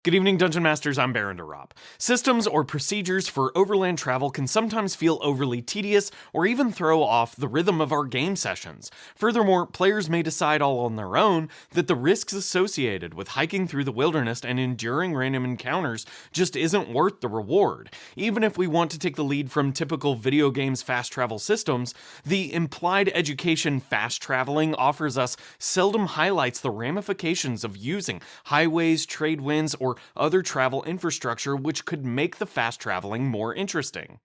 Good evening, Dungeon Masters. I'm Baron Derop. Systems or procedures for overland travel can sometimes feel overly tedious or even throw off the rhythm of our game sessions. Furthermore, players may decide all on their own that the risks associated with hiking through the wilderness and enduring random encounters just isn't worth the reward. Even if we want to take the lead from typical video games fast travel systems, the implied education fast traveling offers us seldom highlights the ramifications of using highways, trade winds, or other travel infrastructure which could make the fast traveling more interesting.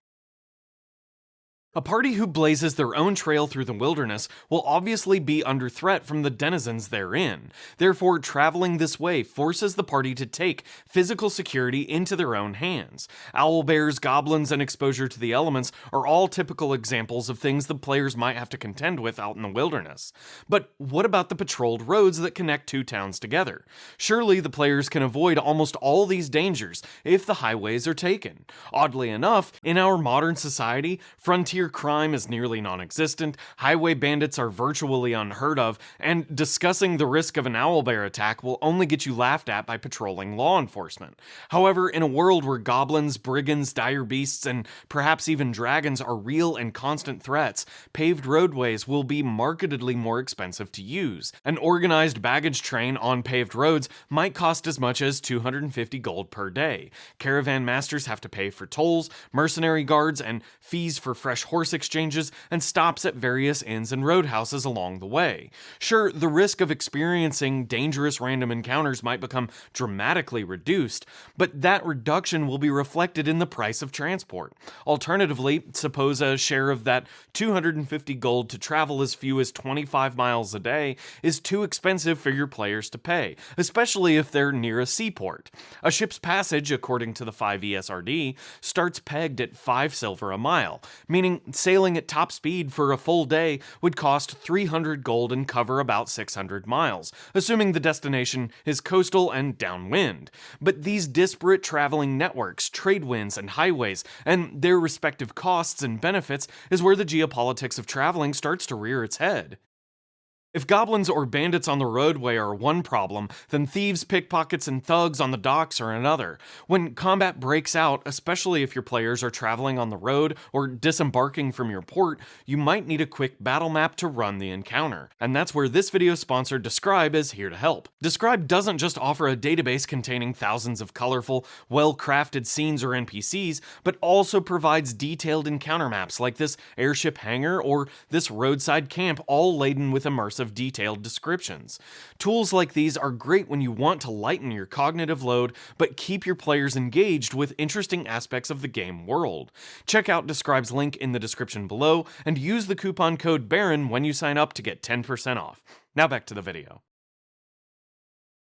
A party who blazes their own trail through the wilderness will obviously be under threat from the denizens therein. Therefore, traveling this way forces the party to take physical security into their own hands. Owlbears, goblins, and exposure to the elements are all typical examples of things the players might have to contend with out in the wilderness. But what about the patrolled roads that connect two towns together? Surely the players can avoid almost all these dangers if the highways are taken. Oddly enough, in our modern society, frontier crime is nearly non-existent, highway bandits are virtually unheard of, and discussing the risk of an owlbear attack will only get you laughed at by patrolling law enforcement. However, in a world where goblins, brigands, dire beasts, and perhaps even dragons are real and constant threats, paved roadways will be markedly more expensive to use. An organized baggage train on paved roads might cost as much as 250 gold per day. Caravan masters have to pay for tolls, mercenary guards, and fees for fresh horse exchanges, and stops at various inns and roadhouses along the way. Sure, the risk of experiencing dangerous random encounters might become dramatically reduced, but that reduction will be reflected in the price of transport. Alternatively, suppose a share of that 250 gold to travel as few as 25 miles a day is too expensive for your players to pay, especially if they're near a seaport. A ship's passage, according to the 5 ESRD, starts pegged at 5 silver a mile, meaning sailing at top speed for a full day would cost 300 gold and cover about 600 miles, assuming the destination is coastal and downwind. But these disparate traveling networks, trade winds, and highways, and their respective costs and benefits is where the geopolitics of traveling starts to rear its head. If goblins or bandits on the roadway are one problem, then thieves, pickpockets, and thugs on the docks are another. When combat breaks out, especially if your players are traveling on the road or disembarking from your port, you might need a quick battle map to run the encounter. And that's where this video sponsor Describe is here to help. Describe doesn't just offer a database containing thousands of colorful, well-crafted scenes or NPCs, but also provides detailed encounter maps like this airship hangar or this roadside camp, all laden with immersive detailed descriptions. Tools like these are great when you want to lighten your cognitive load but keep your players engaged with interesting aspects of the game world. Check out Describe's link in the description below and use the coupon code BARON when you sign up to get 10% off. Now back to the video.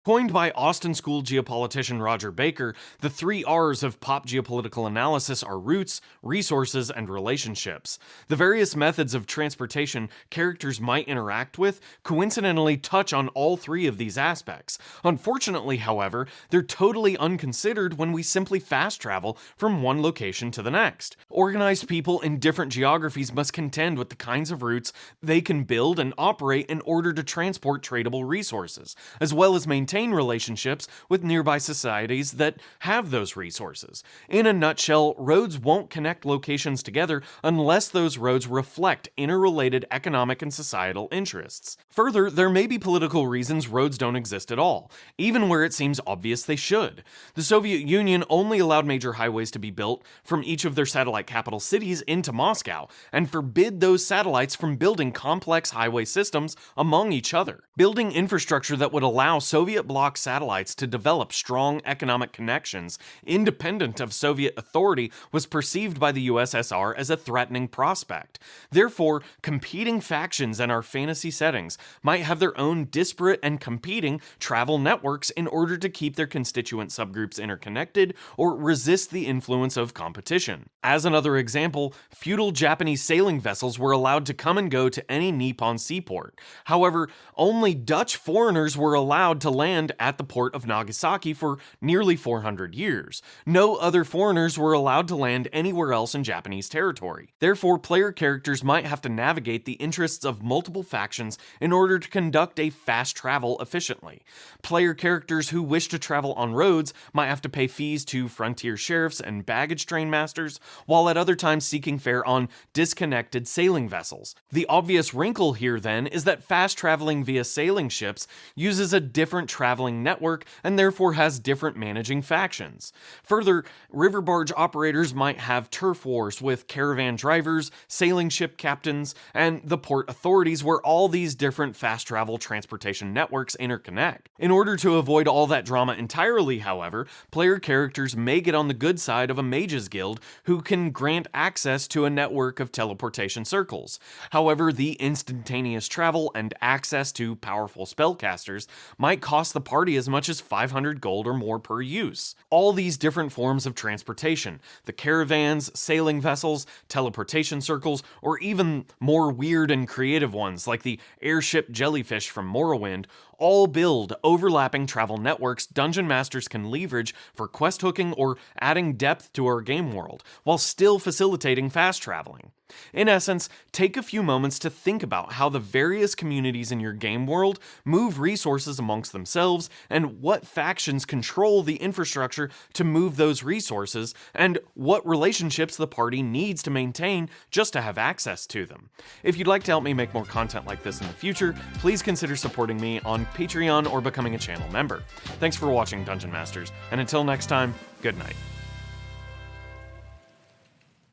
Coined by Austin School geopolitician Roger Baker, the 3 R's of pop geopolitical analysis are roots, resources, and relationships. The various methods of transportation characters might interact with coincidentally touch on all 3 of these aspects. Unfortunately, however, they're totally unconsidered when we simply fast travel from one location to the next. Organized people in different geographies must contend with the kinds of routes they can build and operate in order to transport tradable resources, as well as maintain relationships with nearby societies that have those resources. In a nutshell, roads won't connect locations together unless those roads reflect interrelated economic and societal interests. Further, there may be political reasons roads don't exist at all, even where it seems obvious they should. The Soviet Union only allowed major highways to be built from each of their satellite capital cities into Moscow, and forbid those satellites from building complex highway systems among each other. Building infrastructure that would allow Soviet bloc satellites to develop strong economic connections independent of Soviet authority was perceived by the USSR as a threatening prospect. Therefore, competing factions in our fantasy settings might have their own disparate and competing travel networks in order to keep their constituent subgroups interconnected or resist the influence of competition. As another example, feudal Japanese sailing vessels were allowed to come and go to any Nippon seaport. However, only Dutch foreigners were allowed to land land at the port of Nagasaki for nearly 400 years. No other foreigners were allowed to land anywhere else in Japanese territory. Therefore, player characters might have to navigate the interests of multiple factions in order to conduct a fast travel efficiently. Player characters who wish to travel on roads might have to pay fees to frontier sheriffs and baggage train masters, while at other times seeking fare on disconnected sailing vessels. The obvious wrinkle here then is that fast traveling via sailing ships uses a different traveling network and therefore has different managing factions. Further, river barge operators might have turf wars with caravan drivers, sailing ship captains, and the port authorities where all these different fast travel transportation networks interconnect. In order to avoid all that drama entirely, however, player characters may get on the good side of a mages guild who can grant access to a network of teleportation circles. However, the instantaneous travel and access to powerful spellcasters might cost the party as much as 500 gold or more per use. All these different forms of transportation, the caravans, sailing vessels, teleportation circles, or even more weird and creative ones like the airship jellyfish from Morrowind, all build overlapping travel networks dungeon masters can leverage for quest hooking or adding depth to our game world, while still facilitating fast traveling. In essence, take a few moments to think about how the various communities in your game world move resources amongst themselves, and what factions control the infrastructure to move those resources, and what relationships the party needs to maintain just to have access to them. If you'd like to help me make more content like this in the future, please consider supporting me on Patreon or becoming a channel member. Thanks for watching, Dungeon Masters, and until next time, good night.